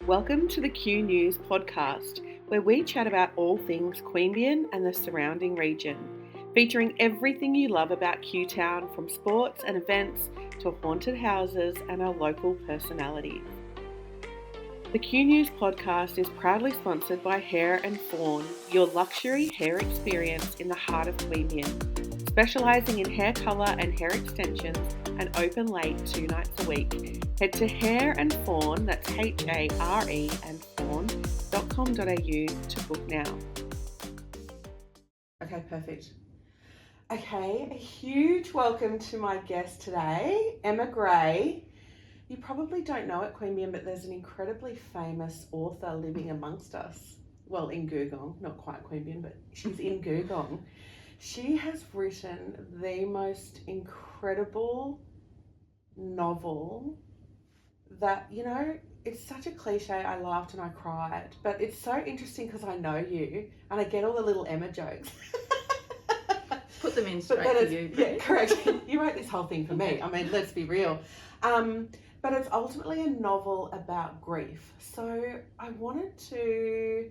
Welcome to the Q News podcast, where we chat about all things Queanbeyan and the surrounding region, featuring everything you love about Q Town, from sports and events to haunted houses and our local personalities. The Q News podcast is proudly sponsored by Hair and Fawn, your luxury hair experience in the heart of Queanbeyan, specialising in hair colour and hair extensions and open late 2 nights a week. Head to Hair and Fawn, that's HARE and fawn.com.au to book now. Okay, perfect. Okay, a huge welcome to my guest today, Emma Gray. You probably don't know it, Queanbeyan, but there's an incredibly famous author living amongst us. Well, in Googong, not quite Queanbeyan, but she's in Googong. She has written the most incredible novel that, it's such a cliche. I laughed and I cried, but it's so interesting because I know you and I get all the little Emma jokes. Put them in straight for you. Yeah, correct. You wrote this whole thing for me. I mean, let's be real. But it's ultimately a novel about grief. So I wanted to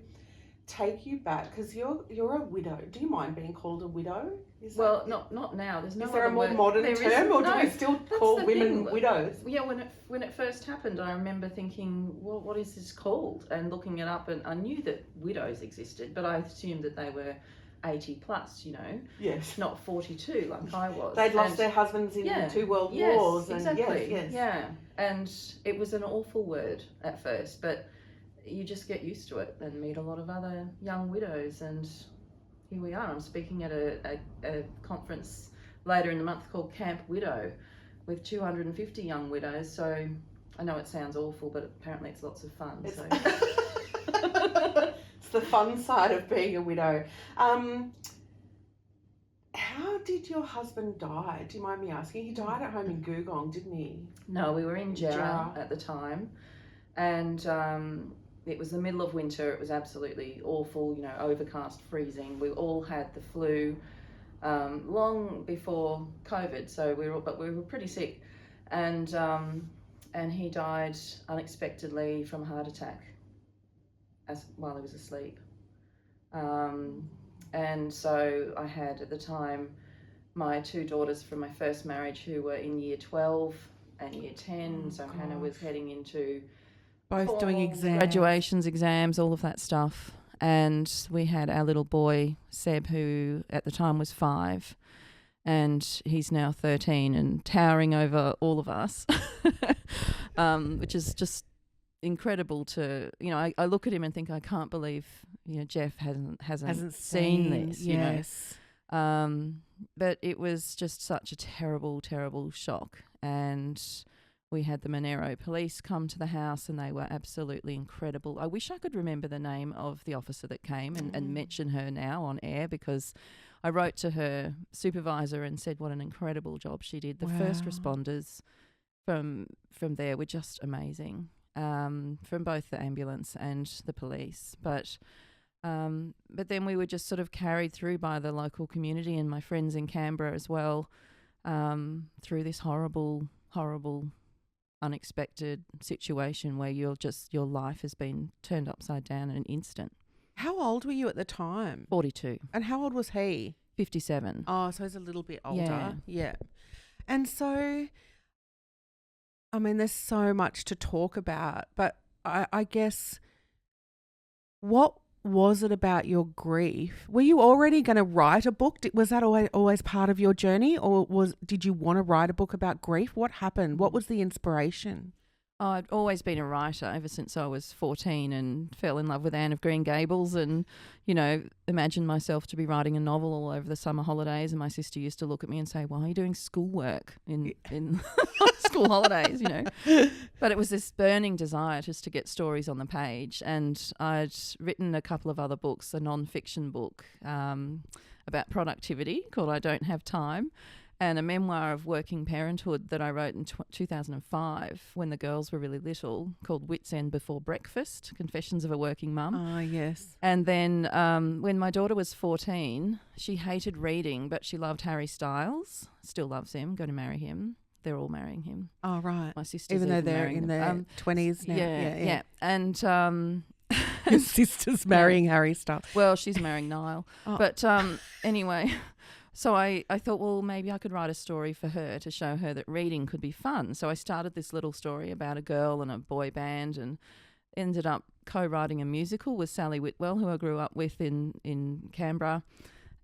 take you back because you're a widow. Do you mind being called a widow? Not now. There's no. Is there a more modern term, or do we still call women widows? Yeah, when it first happened, I remember thinking, well, what is this called? And looking it up, and I knew that widows existed, but I assumed that they were 80 plus, Yes. Not 42 like I was. They'd lost their husbands in 2 world wars. Exactly. Yes. Yeah, and it was an awful word at first, but you just get used to it and meet a lot of other young widows, and here we are. I'm speaking at a conference later in the month called Camp Widow with 250 young widows, so I know it sounds awful, but apparently it's lots of fun. It's the fun side of being a widow. How did your husband die? Do you mind me asking? He died at home in Googong, didn't he? No, we were in Jarrah at the time, and it was the middle of winter. It was absolutely awful, overcast, freezing. We all had the flu long before COVID, so we were pretty sick, and he died unexpectedly from a heart attack while he was asleep. And so I had at the time my 2 daughters from my first marriage who were in year 12 and year 10. So Hannah was heading into both doing exams, graduations, exams, all of that stuff. And we had our little boy, Seb, who at the time was 5, and he's now 13 and towering over all of us, which is just incredible to, I look at him and think, I can't believe, Jeff hasn't seen this, yes. But it was just such a terrible, terrible shock. And we had the Monero police come to the house, and they were absolutely incredible. I wish I could remember the name of the officer that came and mention her now on air, because I wrote to her supervisor and said what an incredible job she did. The first responders from there were just amazing, from both the ambulance and the police. But then we were just sort of carried through by the local community and my friends in Canberra as well, through this horrible, unexpected situation where your life has been turned upside down in an instant. How old were you at the time? 42. And how old was he? 57. Oh, so he's a little bit older. Yeah. And so, I mean, there's so much to talk about, but I guess, what was it about your grief? Were you already going to write a book? Was that always part of your journey, or did you want to write a book about grief? What happened? What was the inspiration? I'd always been a writer ever since I was 14, and fell in love with Anne of Green Gables, and, imagined myself to be writing a novel all over the summer holidays. And my sister used to look at me and say, why are you doing schoolwork in school holidays, But it was this burning desire just to get stories on the page. And I'd written a couple of other books, a non-fiction book about productivity called I Don't Have Time, and a memoir of working parenthood that I wrote in 2005 when the girls were really little, called Wits End Before Breakfast, Confessions of a Working Mum. Oh, yes. And then when my daughter was 14, she hated reading, but she loved Harry Styles, still loves him, going to marry him. they're all marrying him. Oh, right. My sister's Even though even they're marrying in them. their 20s now. Yeah. And His sister's marrying Harry Styles. well, she's marrying Niall. Oh. But anyway, so I thought, well, maybe I could write a story for her to show her that reading could be fun. So I started this little story about a girl and a boy band, and ended up co-writing a musical with Sally Whitwell, who I grew up with in Canberra.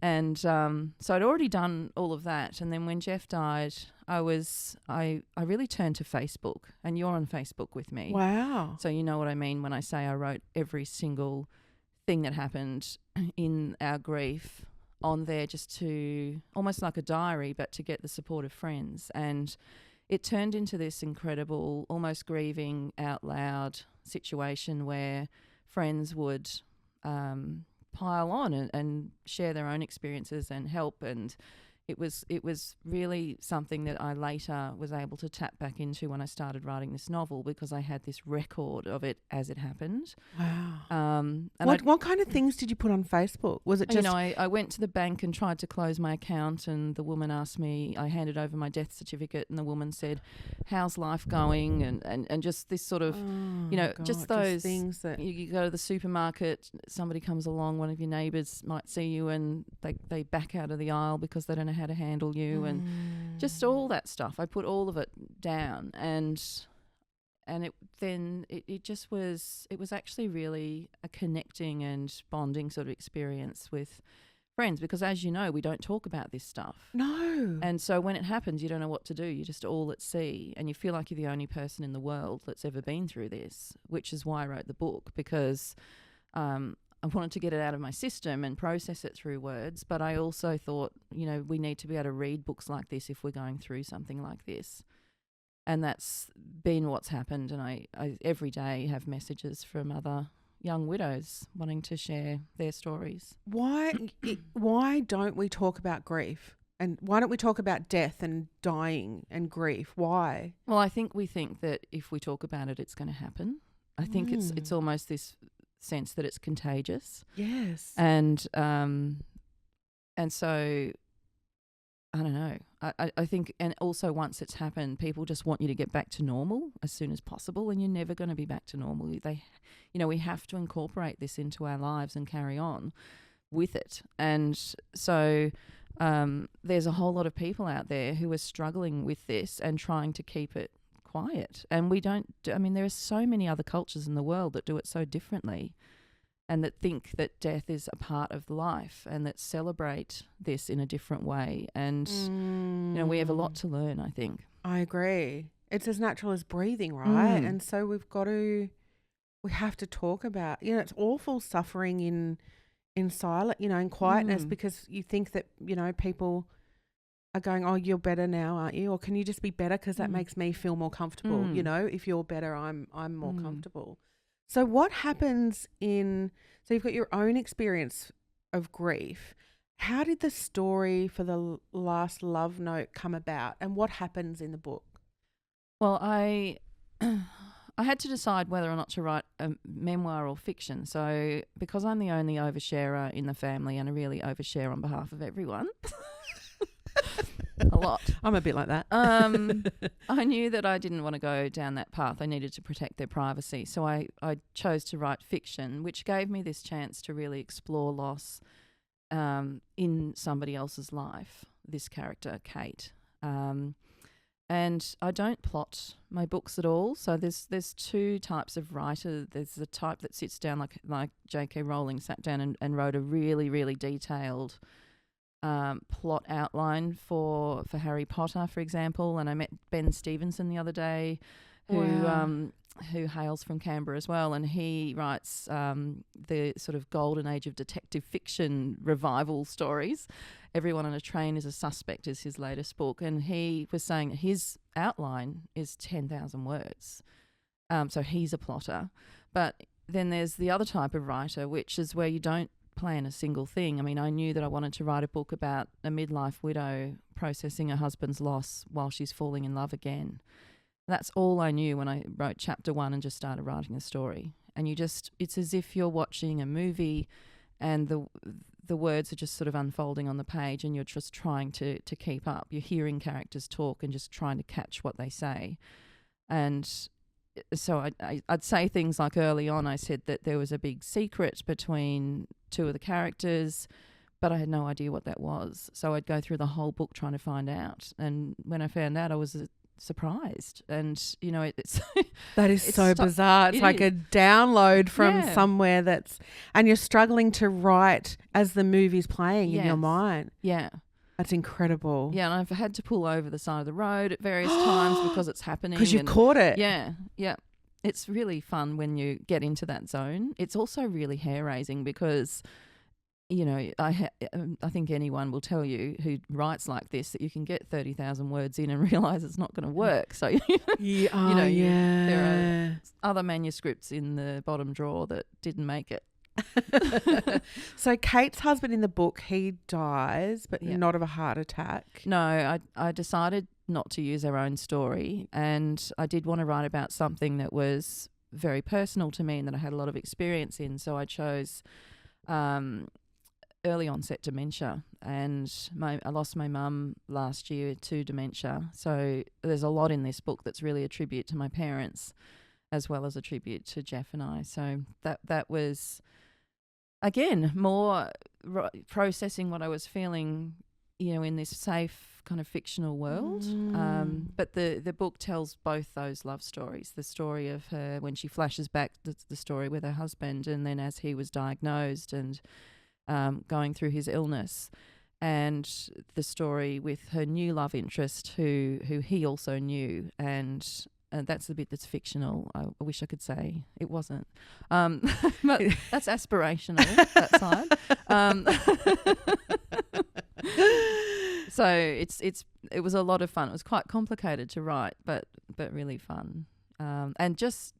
And so I'd already done all of that. And then when Jeff died, I really turned to Facebook, and you're on Facebook with me. Wow. So you know what I mean when I say I wrote every single thing that happened in our grief on there, just to almost like a diary, but to get the support of friends. And it turned into this incredible, almost grieving out loud situation where friends would pile on and share their own experiences and help. And it was really something that I later was able to tap back into when I started writing this novel, because I had this record of it as it happened. Wow. And What kind of things did you put on Facebook? Was it just... I went to the bank and tried to close my account, and the woman asked me, I handed over my death certificate, and the woman said, how's life going? And just this sort of, just those things that... You go to the supermarket, somebody comes along, one of your neighbours might see you, and they back out of the aisle because they don't know how to handle you, and just all that stuff. I put all of it down, and it just was, it was actually really a connecting and bonding sort of experience with friends, because as you know, we don't talk about this stuff. No. And so when it happens, you don't know what to do. You're just all at sea, and you feel like you're the only person in the world that's ever been through this, which is why I wrote the book, because I wanted to get it out of my system and process it through words. But I also thought, we need to be able to read books like this if we're going through something like this. And that's been what's happened. And I every day have messages from other young widows wanting to share their stories. Why don't we talk about grief? And why don't we talk about death and dying and grief? Why? Well, I think we think that if we talk about it, it's going to happen. I think it's almost this sense that it's contagious. Yes. And so I don't know. I think, and also once it's happened, people just want you to get back to normal as soon as possible, and you're never going to be back to normal. We have to incorporate this into our lives and carry on with it. And so there's a whole lot of people out there who are struggling with this and trying to keep it quiet. And there are so many other cultures in the world that do it so differently, and that think that death is a part of life, and that celebrate this in a different way. And, we have a lot to learn, I think. I agree. It's as natural as breathing, right? And so we have to talk about, it's awful suffering in silence, in quietness, because you think that, people are going, oh, you're better now, aren't you? Or can you just be better because that makes me feel more comfortable? If you're better, I'm more comfortable. So what happens so you've got your own experience of grief. How did the story for the last love note come about, and what happens in the book? Well, I had to decide whether or not to write a memoir or fiction. So because I'm the only oversharer in the family, and I really overshare on behalf of everyone, a lot. I'm a bit like that. I knew that I didn't want to go down that path. I needed to protect their privacy. So I chose to write fiction, which gave me this chance to really explore loss in somebody else's life, this character, Kate. And I don't plot my books at all. So there's two types of writer. There's the type that sits down like J.K. Rowling sat down and wrote a really, really detailed plot outline for Harry Potter, for example. And I met Ben Stevenson the other day, who hails from Canberra as well, and he writes the sort of golden age of detective fiction revival stories. Everyone on a Train is a Suspect is his latest book, and he was saying that his outline is 10,000 words. So he's a plotter. But then there's the other type of writer, which is where you don't plan a single thing. I mean, I knew that I wanted to write a book about a midlife widow processing her husband's loss while she's falling in love again. That's all I knew when I wrote chapter 1 and just started writing the story. And it's as if you're watching a movie, and the words are just sort of unfolding on the page, and you're just trying to keep up. You're hearing characters talk and just trying to catch what they say. And so I'd say things like, early on I said that there was a big secret between two of the characters, but I had no idea what that was. So I'd go through the whole book trying to find out. And when I found out, I was surprised. And, you know, it's... That is so bizarre. It's like a download from somewhere and you're struggling to write as the movie's playing in your mind. Yeah. That's incredible. Yeah, and I've had to pull over the side of the road at various times because it's happening. Because you caught it. Yeah, yeah. It's really fun when you get into that zone. It's also really hair-raising because, you know, I think anyone will tell you who writes like this that you can get 30,000 words in and realise it's not going to work. So, there are other manuscripts in the bottom drawer that didn't make it. So Kate's husband in the book, he dies, but not of a heart attack. No, I decided not to use our own story, and I did want to write about something that was very personal to me and that I had a lot of experience in. So I chose early onset dementia, and I lost my mum last year to dementia. So there's a lot in this book that's really a tribute to my parents as well as a tribute to Jeff and I. So that was... Again, more processing what I was feeling, you know, in this safe kind of fictional world. But the book tells both those love stories, the story of her when she flashes back the story with her husband, and then as he was diagnosed and going through his illness, and the story with her new love interest who he also knew. And that's the bit that's fictional. I wish I could say it wasn't. But that's aspirational, that side. So it was a lot of fun. It was quite complicated to write, but really fun. And just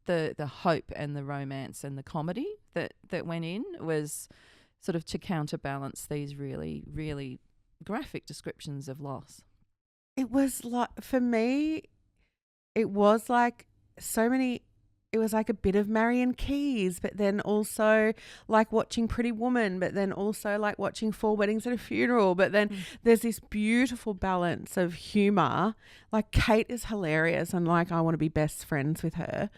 the hope and the romance and the comedy that went in was sort of to counterbalance these really, really graphic descriptions of loss. It was like, for me... It was like it was like a bit of Marion Keyes, but then also like watching Pretty Woman, but then also like watching Four Weddings at a Funeral. But then there's this beautiful balance of humour. Like Kate is hilarious, and like I want to be best friends with her.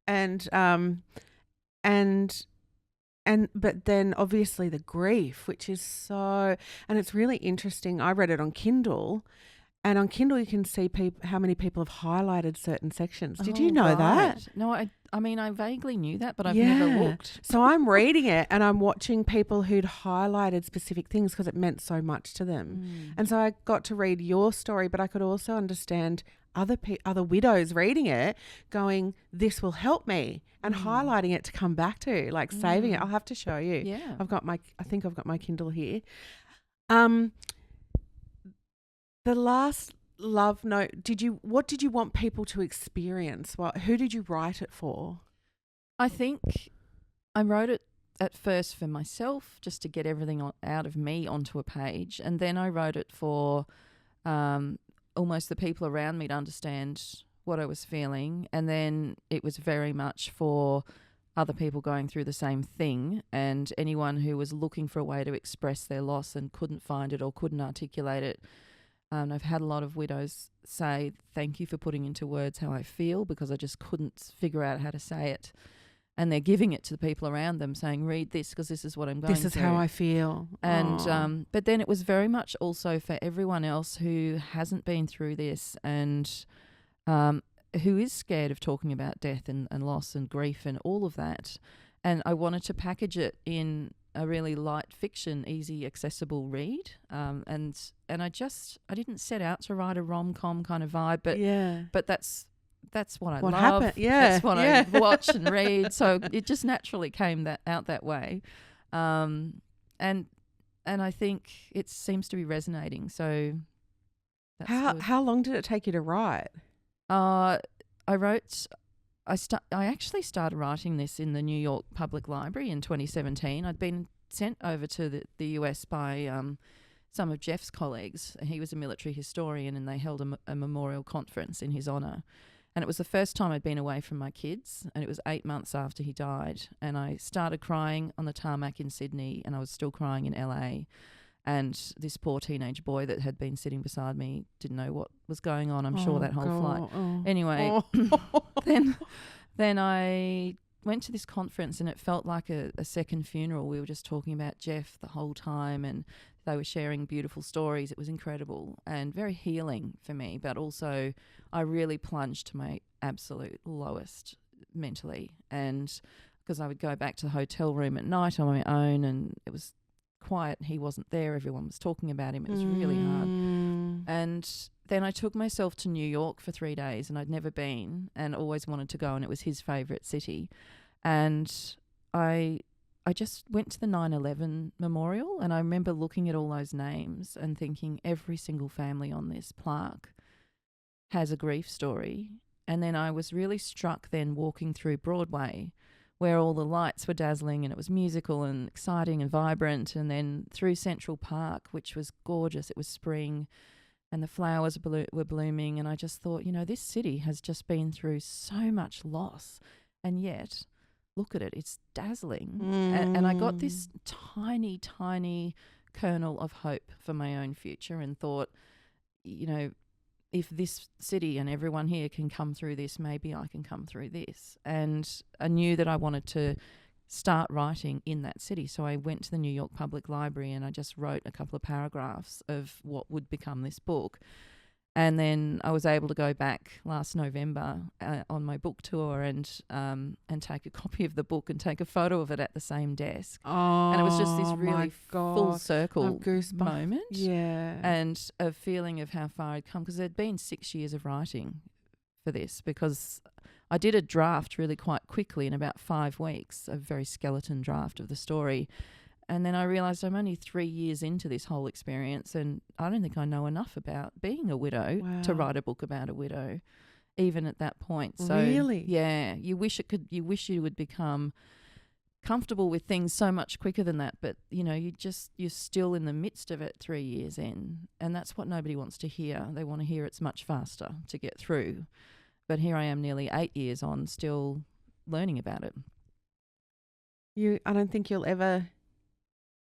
And but then obviously the grief, which is so, and it's really interesting. I read it on Kindle. And on Kindle, you can see how many people have highlighted certain sections. Did you know that? No, I mean, I vaguely knew that, but I've never looked. So I'm reading it and I'm watching people who'd highlighted specific things because it meant so much to them. And so I got to read your story, but I could also understand other widows reading it going, this will help me, and highlighting it to come back to, like saving it. I'll have to show you. Yeah. I think I've got my Kindle here. The last love note, what did you want people to experience? Who did you write it for? I think I wrote it at first for myself, just to get everything out of me onto a page. And then I wrote it for almost the people around me to understand what I was feeling. And then it was very much for other people going through the same thing, and anyone who was looking for a way to express their loss and couldn't find it or couldn't articulate it. I've had a lot of widows say, thank you for putting into words how I feel, because I just couldn't figure out how to say it. And they're giving it to the people around them, saying, read this because this is what I'm going through. This is how I feel. And but then it was very much also for everyone else who hasn't been through this and who is scared of talking about death and loss and grief and all of that. And I wanted to package it in a really light fiction, easy, accessible read. And I didn't set out to write a rom-com kind of vibe, but that's what I love. Happened? Yeah. That's what I watch and read. So it just naturally came out that way. And I think it seems to be resonating. So that's how long did it take you to write? I actually started writing this in the New York Public Library in 2017. I'd been sent over to the US by some of Jeff's colleagues. He was a military historian, and they held a memorial conference in his honour. And it was the first time I'd been away from my kids, and it was 8 months after he died. And I started crying on the tarmac in Sydney, and I was still crying in LA. And this poor teenage boy that had been sitting beside me didn't know what was going on, I'm sure, that whole flight. Anyway, then I went to this conference, and it felt like a second funeral. We were just talking about Jeff the whole time, and they were sharing beautiful stories. It was incredible and very healing for me, but also I really plunged to my absolute lowest mentally. And because I would go back to the hotel room at night on my own, and it was quiet. He wasn't there. Everyone was talking about him. It was really hard. And then I took myself to New York for 3 days, and I'd never been and always wanted to go, and it was his favourite city. And I just went to the 9/11 memorial, and I remember looking at all those names and thinking every single family on this plaque has a grief story. And then I was really struck then walking through Broadway, where all the lights were dazzling and it was musical and exciting and vibrant, and then through Central Park, which was gorgeous. It was spring and the flowers were blooming, and I just thought, this city has just been through so much loss, and yet look at it, it's dazzling. And I got this tiny, tiny kernel of hope for my own future, and thought, if this city and everyone here can come through this, maybe I can come through this. And I knew that I wanted to start writing in that city. So I went to the New York Public Library, and I just wrote a couple of paragraphs of what would become this book. And then I was able to go back last November on my book tour and take a copy of the book and take a photo of it at the same desk. Oh, and it was just this really full circle goosebumps. moment. Yeah. And a feeling of how far I'd come, because there'd been 6 years of writing for this, because I did a draft really quite quickly in about 5 weeks, a very skeleton draft of the story. And then I realised I'm only 3 years into this whole experience, and I don't think I know enough about being a widow to write a book about a widow, even at that point. So really? Yeah, you wish you would become comfortable with things so much quicker than that, but you're still in the midst of it 3 years in, and that's what nobody wants to hear. They want to hear it's much faster to get through. But here I am nearly 8 years on, still learning about it. I don't think you'll ever...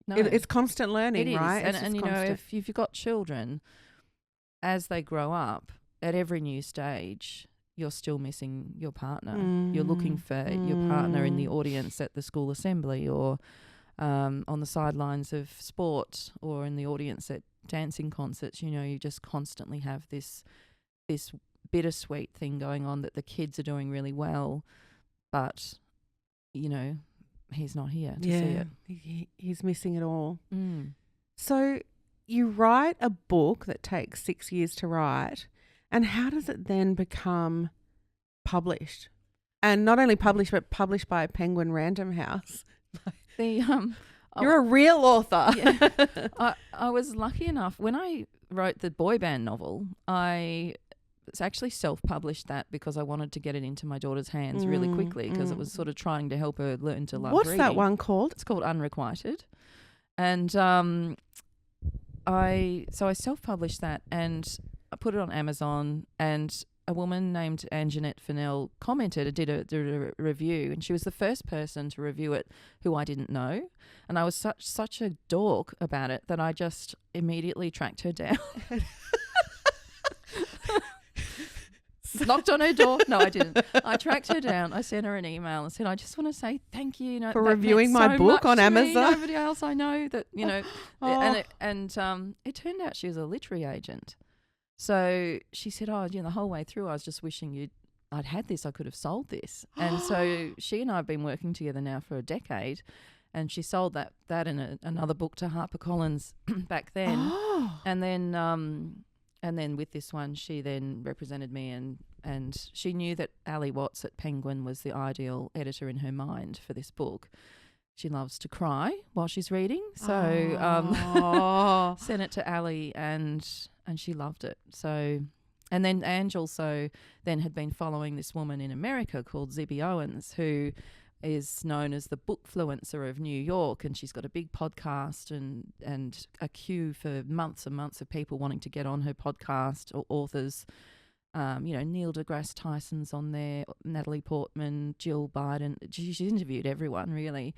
No, it's constant learning, it is. right? And if you've got children, as they grow up, at every new stage, you're still missing your partner. You're looking for your partner in the audience at the school assembly, or on the sidelines of sport, or in the audience at dancing concerts. You just constantly have this bittersweet thing going on, that the kids are doing really well, but he's not here to see it. He's missing it all. So you write a book that takes 6 years to write, and how does it then become published? And not only published, but published by Penguin Random House. You're a real author. Yeah. I was lucky enough, when I wrote the boy band novel, I actually self-published that because I wanted to get it into my daughter's hands really quickly, because it was sort of trying to help her learn to love reading. What's that one called? It's called Unrequited. And I self-published that, and I put it on Amazon, and a woman named Anjanette Fennell commented, did a review, and she was the first person to review it who I didn't know. And I was such a dork about it that I just immediately tracked her down. Knocked on her door. No, I didn't. I tracked her down. I sent her an email and said, I just want to say thank you, for reviewing my book on Amazon. Nobody else I know that, and it turned out she was a literary agent. So she said, the whole way through I was just wishing I'd had this, I could have sold this. And so she and I have been working together now for a decade, and she sold that and another book to HarperCollins back then. And then with this one, she then represented me, and she knew that Ali Watts at Penguin was the ideal editor in her mind for this book. She loves to cry while she's reading, so sent it to Ali, and she loved it. So, and then Ange also then had been following this woman in America called Zibby Owens, who is known as the bookfluencer of New York, and she's got a big podcast and a queue for months and months of people wanting to get on her podcast, or authors. Neil deGrasse Tyson's on there, Natalie Portman, Jill Biden. She's interviewed everyone, really.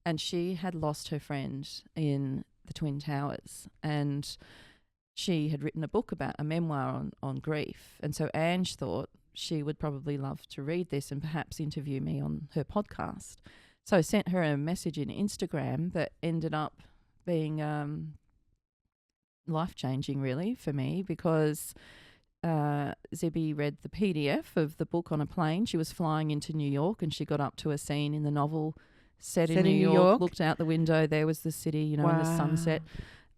And she had lost her friend in the Twin Towers, and she had written a book about a memoir on grief. And so Ange thought she would probably love to read this and perhaps interview me on her podcast. So I sent her a message in Instagram that ended up being life-changing, really, for me, because Zibby read the PDF of the book on a plane. She was flying into New York, and she got up to a scene in the novel set in New York, looked out the window. There was the city, and the sunset.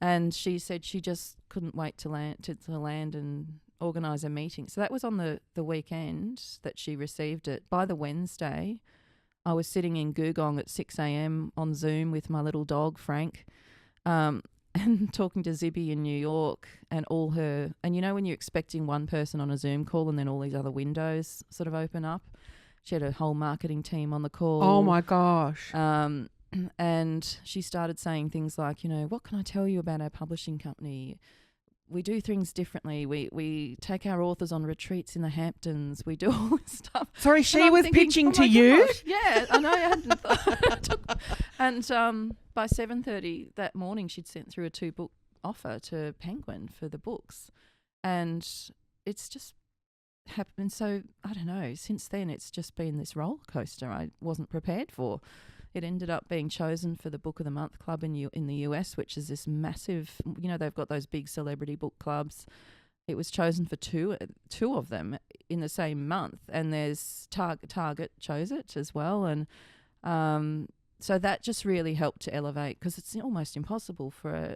And she said she just couldn't wait to land and organise a meeting. So that was on the weekend that she received it. By the Wednesday, I was sitting in Googong at 6 a.m. on Zoom with my little dog, Frank, and talking to Zibby in New York and all her... And when you're expecting one person on a Zoom call and then all these other windows sort of open up, she had a whole marketing team on the call. Oh, my gosh. And she started saying things like, what can I tell you about our publishing company? We do things differently. We take our authors on retreats in the Hamptons. We do all this stuff. Sorry, she was pitching to you? Gosh, yeah, I know. I hadn't thought. And by 7:30 that morning, she'd sent through a 2-book offer to Penguin for the books. And it's just happened. So, I don't know, since then it's just been this roller coaster I wasn't prepared for. It ended up being chosen for the Book of the Month Club in the US, which is this massive, they've got those big celebrity book clubs. It was chosen for two of them in the same month, and there's Target chose it as well. And so that just really helped to elevate, because it's almost impossible for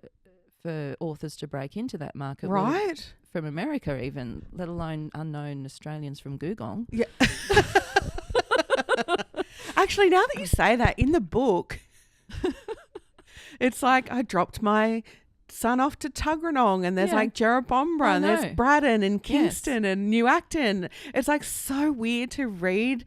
authors to break into that market. Right. From America even, let alone unknown Australians from Googong. Yeah. Actually, now that you say that, in the book, it's like I dropped my son off to Tuggeranong, and there's like Jerrabomberra, and there's Braddon and Kingston and New Acton. It's like so weird to read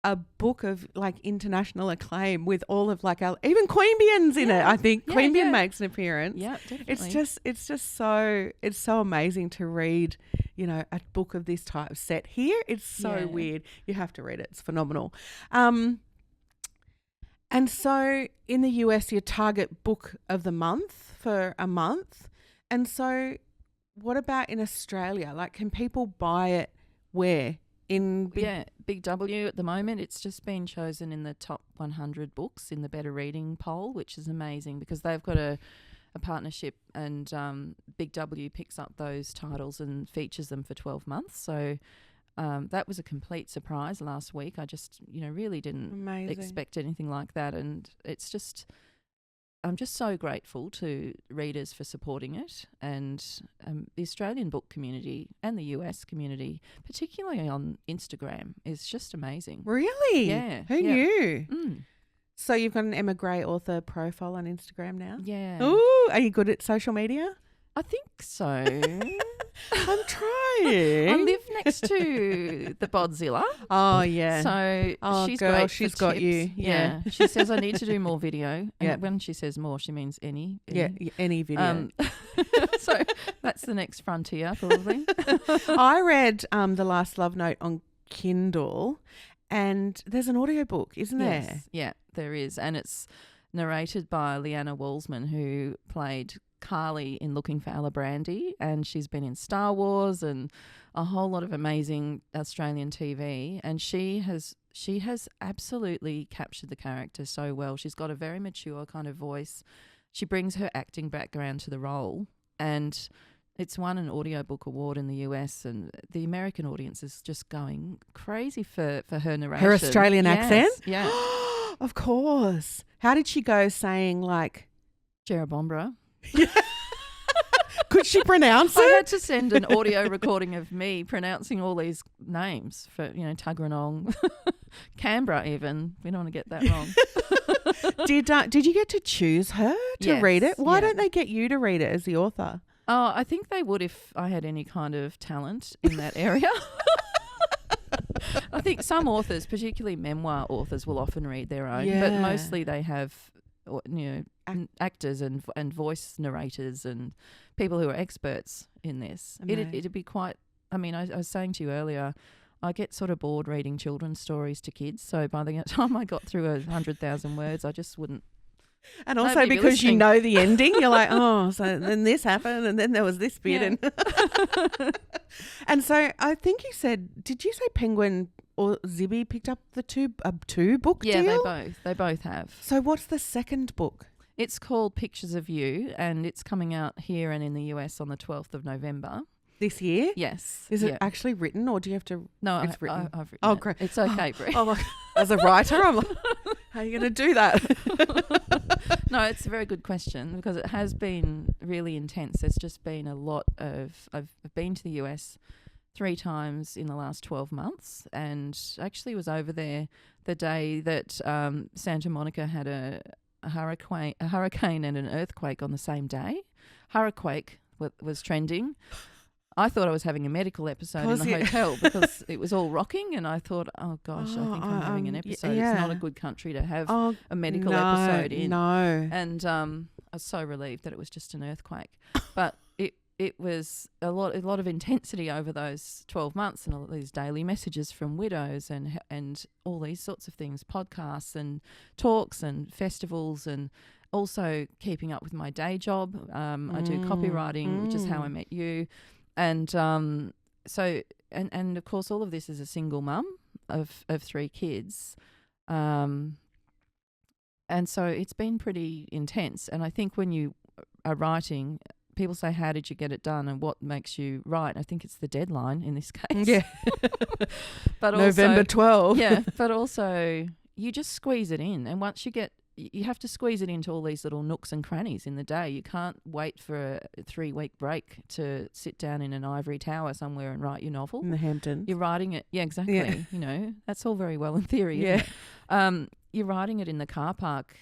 a book of like international acclaim with all of like our, even Queanbeyan's in it. I think Queanbeyan makes an appearance. Yeah, definitely. It's just so amazing to read, a book of this type set here. It's so weird. You have to read it. It's phenomenal. And so in the US, your target book of the month for a month. And so what about in Australia? Like, can people buy it where? Big W at the moment. It's just been chosen in the top 100 books in the Better Reading poll, which is amazing because they've got a partnership, and Big W picks up those titles and features them for 12 months. So that was a complete surprise last week. I just, really didn't expect anything like that. And I'm just so grateful to readers for supporting it, and the Australian book community and the US community, particularly on Instagram, is just amazing. Really? Yeah. Who knew? Mm. So you've got an Emma Gray author profile on Instagram now? Yeah. Ooh, are you good at social media? I think so. I'm trying. I live next to the Bodzilla. Oh, yeah. So she's girl, great. She's for got tips. you. Yeah. She says I need to do more video. And when she says more, she means any. Yeah, any video. So that's the next frontier, probably. I read The Last Love Note on Kindle, and there's an audiobook, isn't there? Yeah, there is. And it's narrated by Leanna Walsman, who played Carly in Looking for Alibrandi, and she's been in Star Wars and a whole lot of amazing Australian TV, and she has absolutely captured the character so well. She's got a very mature kind of voice. She brings her acting background to the role, and it's won an audiobook award in the US, and the American audience is just going crazy for her narration. Her Australian accent? Yeah. Of course. How did she go saying like Jerrabomberra? Could she pronounce I it? had to send an audio recording of me pronouncing all these names for, Tuggeranong, Canberra even. We don't want to get that wrong. Did you get to choose her to read it? Why don't they get you to read it as the author? Oh, I think they would if I had any kind of talent in that area. I think some authors, particularly memoir authors, will often read their own, but mostly they have actors and voice narrators and people who are experts in this. It'd be quite I mean, I was saying to you earlier, I get sort of bored reading children's stories to kids. So by the time I got through 100,000 words, I just wouldn't. And also because you know the ending, you're like, oh, so then this happened and then there was this bit. Yeah. And, and so I think you said, did you say Penguin or Zibby picked up the two book deal? Yeah, they both have. So what's the second book? It's called Pictures of You, and it's coming out here and in the US on the 12th of November. This year? Yes. Is it actually written, or do you have to? No, it's written. I've written Oh, it. great. It's okay, Brie. Oh, as a writer, I'm like, how are you going to do that? No, it's a very good question because it has been really intense. There's just been a lot of. I've been to the US 3 times in the last 12 months, and actually was over there the day that Santa Monica had a hurricane and an earthquake on the same day. Hurricane was trending. I thought I was having a medical episode in the hotel because it was all rocking, and I thought, oh gosh, I think I'm having an episode. Yeah. It's not a good country to have a medical episode in. No. And I was so relieved that it was just an earthquake. But it was a lot of intensity over those 12 months, and all these daily messages from widows and all these sorts of things, podcasts and talks and festivals, and also keeping up with my day job. I do copywriting, which is how I met you. And so of course all of this is a single mum of 3 kids. And so it's been pretty intense. And I think when you are writing, people say, how did you get it done and what makes you write? I think it's the deadline in this case. Yeah. But November 12. Yeah, but also you just squeeze it in. And once you have to squeeze it into all these little nooks and crannies in the day. You can't wait for a 3-week break to sit down in an ivory tower somewhere and write your novel. In the Hamptons. You're writing it. Yeah, exactly. Yeah. You know, that's all very well in theory. Isn't it? You're writing it in the car park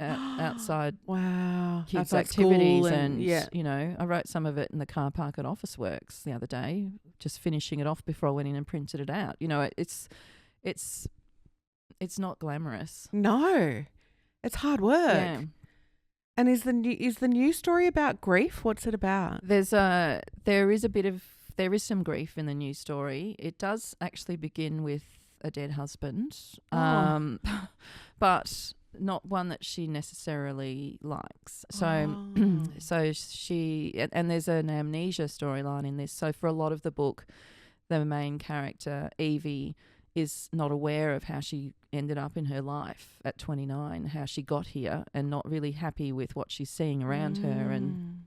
outside wow. kids' outside activities. and You know, I wrote some of it in the car park at Officeworks the other day, just finishing it off before I went in and printed it out. You know, it's not glamorous. No. It's hard work. Yeah. And is the new story about grief? What's it about? There is some grief in the new story. It does actually begin with a dead husband, but not one that she necessarily likes. So, so she and there's an amnesia storyline in this. So for a lot of the book, the main character Evie is not aware of how she ended up in her life at 29, how she got here, and not really happy with what she's seeing around her. And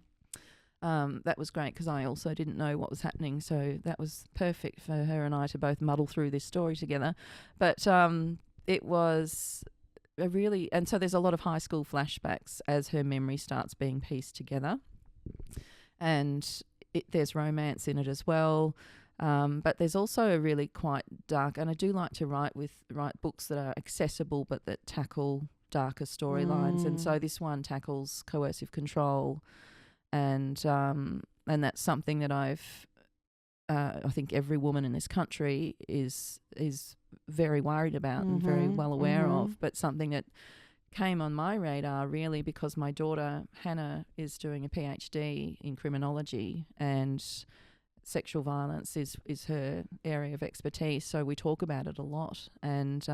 that was great because I also didn't know what was happening, so that was perfect for her and I to both muddle through this story together. But it was a really, and so there's a lot of high school flashbacks as her memory starts being pieced together, and there's romance in it as well. But there's also a really quite dark, and I do like to write books that are accessible but that tackle darker storylines. And so this one tackles coercive control, and that's something that I think every woman in this country is very worried about and very well aware of, but something that came on my radar really because my daughter Hannah is doing a PhD in criminology, and sexual violence is her area of expertise, so we talk about it a lot. And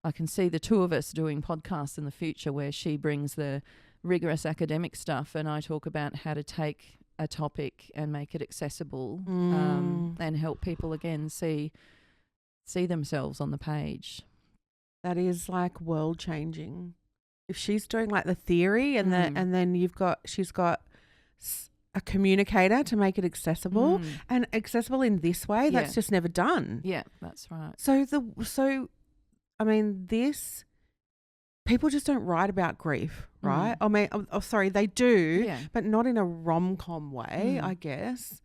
I can see the two of us doing podcasts in the future where she brings the rigorous academic stuff and I talk about how to take a topic and make it accessible, and help people again see themselves on the page. That is like world changing. If she's doing like the theory and then she's got a communicator to make it accessible, and accessible in this way, that's just never done. Yeah, that's right. So I mean, this, people just don't write about grief, right? I mean, sorry, they do, but not in a rom-com way, I guess.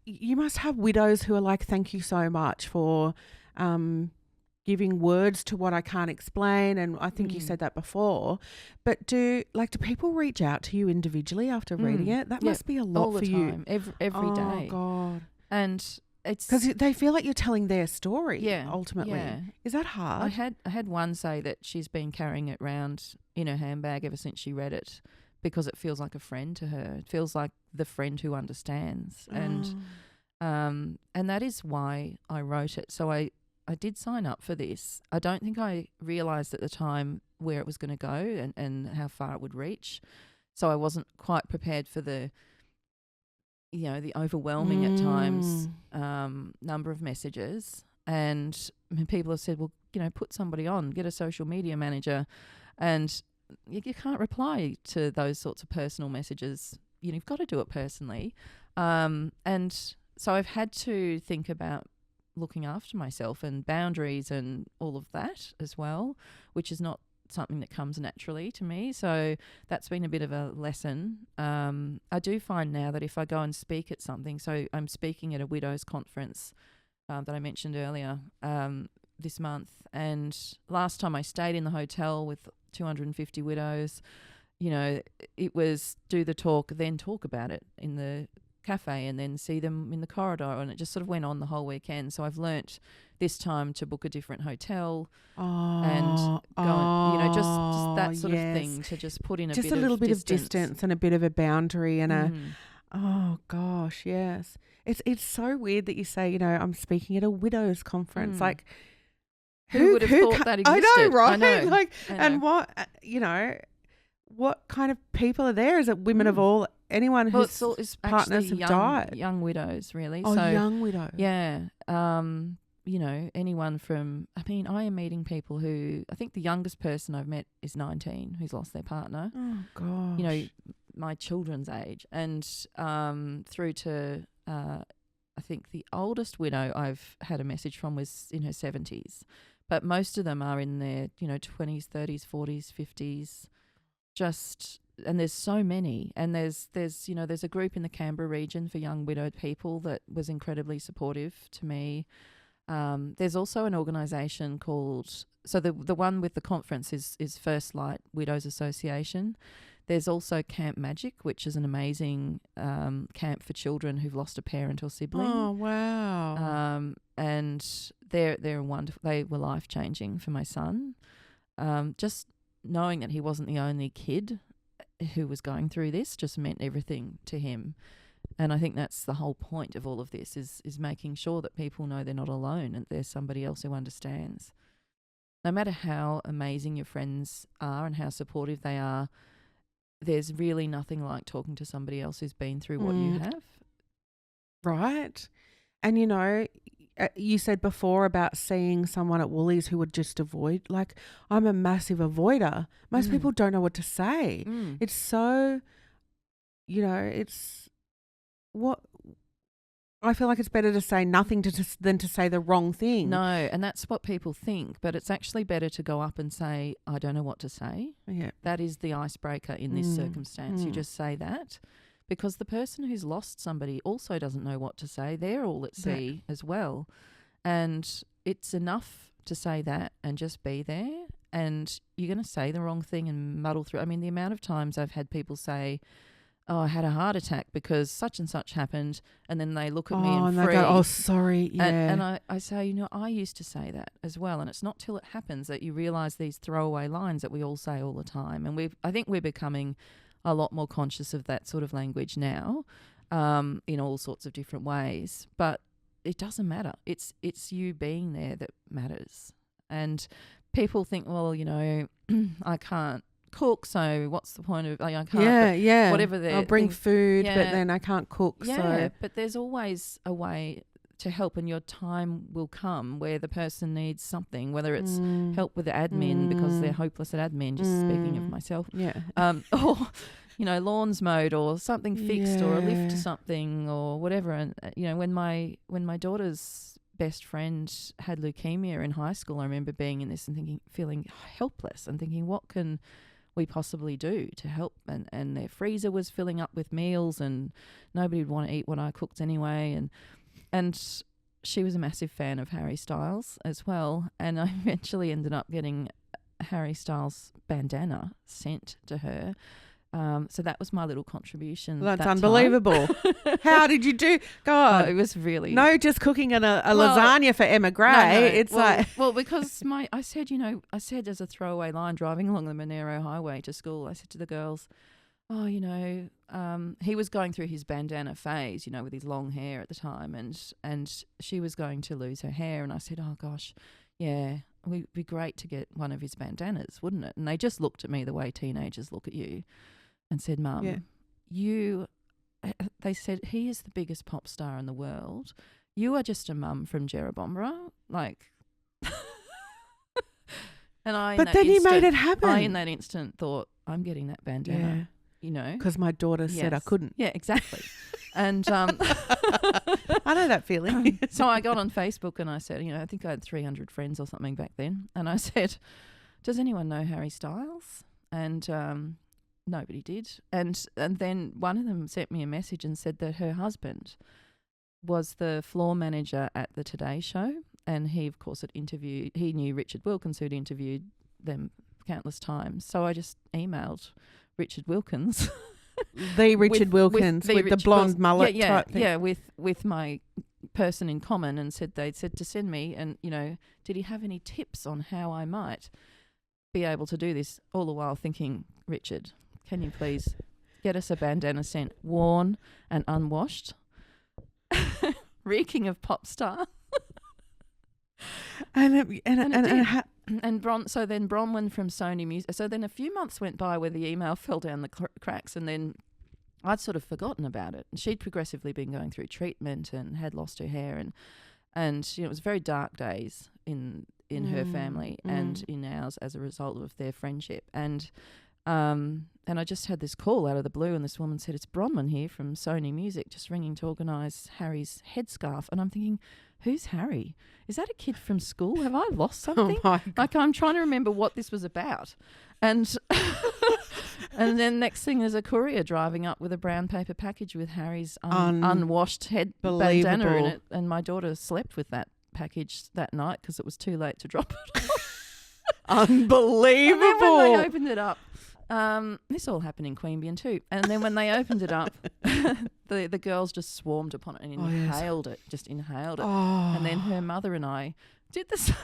You must have widows who are like, thank you so much for giving words to what I can't explain, and I think you said that before. But do people reach out to you individually after reading it? That must be a lot for you. All the time, every day. Oh God! And it's because they feel like you're telling their story. Yeah, ultimately. Yeah. Is that hard? I had one say that she's been carrying it around in her handbag ever since she read it, because it feels like a friend to her. It feels like the friend who understands. And that is why I wrote it. So I did sign up for this. I don't think I realised at the time where it was going to go and how far it would reach. So I wasn't quite prepared for the overwhelming at times number of messages. And people have said, well, put somebody on, get a social media manager. And you can't reply to those sorts of personal messages. You've got to do it personally. And so I've had to think about looking after myself and boundaries and all of that as well, which is not something that comes naturally to me. So that's been a bit of a lesson. I do find now that if I go and speak at something, so I'm speaking at a widows conference that I mentioned earlier this month, and last time I stayed in the hotel with 250 widows, it was do the talk, then talk about it in the cafe, and then see them in the corridor, and it just sort of went on the whole weekend. So I've learnt this time to book a different hotel and go and, just that sort of thing, to just put in just a little bit of distance and a bit of a boundary and oh gosh, yes. It's so weird that you say, I'm speaking at a widows conference. Like, who would have thought that existed? I know, right? I know. Like, and what, what kind of people are there? Is it women of all, anyone whose partners have died? Young widows, really. Oh, so, young widows. Yeah. Anyone from, I am meeting people who, I think the youngest person I've met is 19 who's lost their partner. Oh, gosh. My children's age. And through to, I think the oldest widow I've had a message from was in her 70s. But most of them are in their, 20s, 30s, 40s, 50s. And there's so many. And there's a group in the Canberra region for young widowed people that was incredibly supportive to me. There's also an organisation called, so the one with the conference is First Light Widows Association. There's also Camp Magic, which is an amazing camp for children who've lost a parent or sibling. Oh, wow. And they're wonderful. They were life-changing for my son. Just knowing that he wasn't the only kid who was going through this just meant everything to him. And I think that's the whole point of all of this is making sure that people know they're not alone and there's somebody else who understands. No matter how amazing your friends are and how supportive they are, there's really nothing like talking to somebody else who's been through what you have. Right. And, you said before about seeing someone at Woolies who would just avoid. Like, I'm a massive avoider. Most people don't know what to say. It's so, it's what I feel like it's better to say nothing than to say the wrong thing. No, and that's what people think, but it's actually better to go up and say, I don't know what to say. Yeah. That is the icebreaker in this circumstance. You just say that, because the person who's lost somebody also doesn't know what to say. They're all at sea as well. And it's enough to say that and just be there, and you're going to say the wrong thing and muddle through. The amount of times I've had people say, oh, I had a heart attack because such and such happened, and then they look at me and they go, oh, sorry, yeah. And I say, I used to say that as well, and it's not till it happens that you realise these throwaway lines that we all say all the time. And I think we're becoming a lot more conscious of that sort of language now, in all sorts of different ways. But it doesn't matter. It's you being there that matters. And people think, well, I can't cook, so what's the point of I can't whatever I'll bring food, but then I can't cook. But there's always a way to help, and your time will come where the person needs something, whether it's help with the admin because they're hopeless at admin, just speaking of myself, or lawns mowed or something fixed or a lift to something or whatever. And when my daughter's best friend had leukemia in high school, I remember being in this and feeling helpless and thinking, what can we possibly do to help? And their freezer was filling up with meals and nobody would want to eat what I cooked anyway. And she was a massive fan of Harry Styles as well. And I eventually ended up getting a Harry Styles bandana sent to her. So that was my little contribution. Well, that's unbelievable. How did you do? God, it was really just cooking a lasagna for Emma Gray. No. Because I said as a throwaway line driving along the Monero Highway to school, I said to the girls, oh, he was going through his bandana phase, with his long hair at the time, and she was going to lose her hair. And I said, oh, gosh, yeah, it'd be great to get one of his bandanas, wouldn't it? And they just looked at me the way teenagers look at you and said, Mum, they said, he is the biggest pop star in the world. You are just a mum from Jerrabomberra. Like... And but then you made it happen. I, in that instant, thought, I'm getting that bandana, Because my daughter said I couldn't. Yeah, exactly. And I know that feeling. So I got on Facebook and I said, I think I had 300 friends or something back then. And I said, does anyone know Harry Styles? And nobody did. And then one of them sent me a message and said that her husband was the floor manager at the Today Show. And he, of course, he knew Richard Wilkins, who'd interviewed them countless times. So I just emailed Richard Wilkins. The Richard Wilkins with the blonde mullet type thing. Yeah, with my person in common, and they'd said to send me, and, did he have any tips on how I might be able to do this? All the while thinking, Richard, can you please get us a bandana sent, worn and unwashed, reeking of pop star? So then Bronwyn from Sony Music. So then a few months went by where the email fell down the cracks, and then I'd sort of forgotten about it. And she'd progressively been going through treatment and had lost her hair, and it was very dark days in her family and in ours as a result of their friendship. And I just had this call out of the blue, and this woman said, it's Bronwyn here from Sony Music, just ringing to organise Harry's headscarf. And I'm thinking, who's Harry? Is that a kid from school? Have I lost something? Oh, like, I'm trying to remember what this was about. And and then next thing, there's a courier driving up with a brown paper package with Harry's unwashed head bandana in it. And my daughter slept with that package that night because it was too late to drop it off. Unbelievable. And then when they opened it up, this all happened in Queanbeyan too. And then when they opened it up, the girls just swarmed upon it and inhaled it. Oh. And then her mother and I did the same.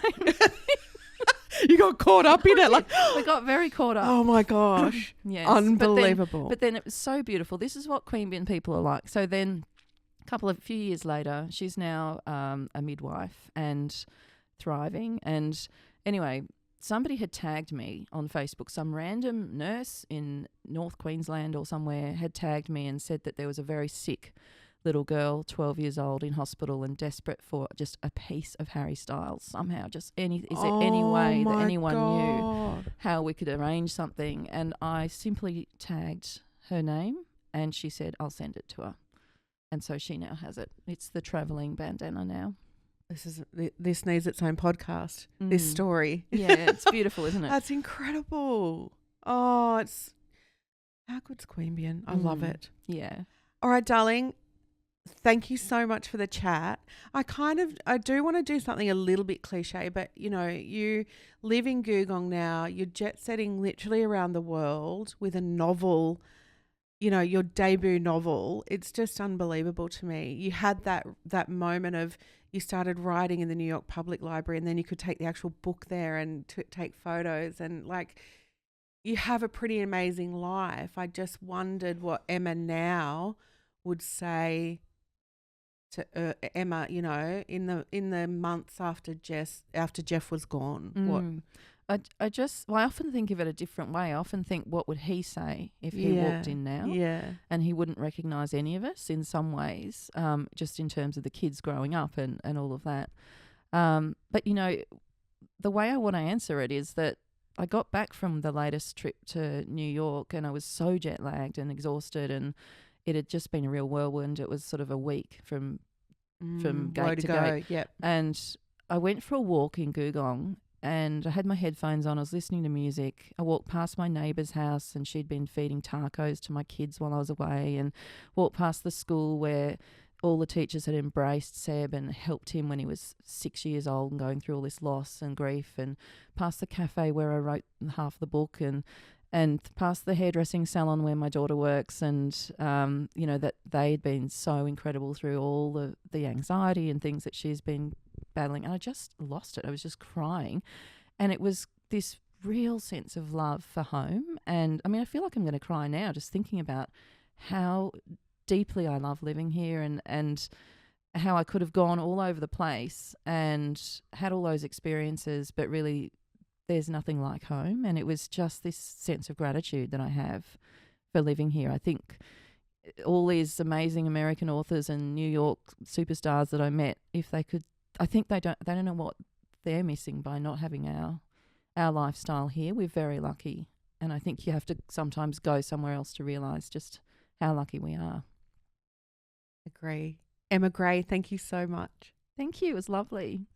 You got caught up in it. We got very caught up. Oh my gosh. Yes. Unbelievable. But then it was so beautiful. This is what Queanbeyan people are like. So then a few years later, she's now a midwife and thriving. And anyway, somebody had tagged me on Facebook. Some random nurse in North Queensland or somewhere had tagged me and said that there was a very sick little girl, 12 years old, in hospital and desperate for just a piece of Harry Styles somehow. Is there any way that anyone knew how we could arrange something? And I simply tagged her name, and she said, I'll send it to her. And so she now has it. It's the travelling bandana now. This needs its own podcast. This story. Yeah, it's beautiful, isn't it? That's incredible. Oh, how good's Queanbeyan? I love it. Yeah. All right, darling. Thank you so much for the chat. I do want to do something a little bit cliche, but you live in Googong now. You're jet setting literally around the world with a novel. Your debut novel. It's just unbelievable to me. You had that moment of you started writing in the New York Public Library, and then you could take the actual book there and take photos, and you have a pretty amazing life. I just wondered what Emma now would say to Emma, in the months after Jeff was gone. I often think of it a different way. I often think, what would he say if he walked in now? Yeah. And he wouldn't recognise any of us in some ways, just in terms of the kids growing up and all of that. But, the way I want to answer it is that I got back from the latest trip to New York, and I was so jet lagged and exhausted, and it had just been a real whirlwind. It was sort of a week from gate to gate. Yep. And I went for a walk in Googong, and I had my headphones on. I was listening to music. I walked past my neighbour's house, and she'd been feeding tacos to my kids while I was away, and walked past the school where all the teachers had embraced Seb and helped him when he was 6 years old and going through all this loss and grief, and past the cafe where I wrote half the book, and past the hairdressing salon where my daughter works, and that they'd been so incredible through all the anxiety and things that she's been battling. And I just lost it. I was just crying, and it was this real sense of love for home And I mean, I feel like I'm going to cry now just thinking about how deeply I love living here, and how I could have gone all over the place and had all those experiences, but really there's nothing like home. And it was just this sense of gratitude that I have for living here. I think all these amazing American authors and New York superstars that I met, if they could, I think they don't know what they're missing by not having our lifestyle here. We're very lucky. And I think you have to sometimes go somewhere else to realise just how lucky we are. Agree. Emma Gray, thank you so much. Thank you. It was lovely.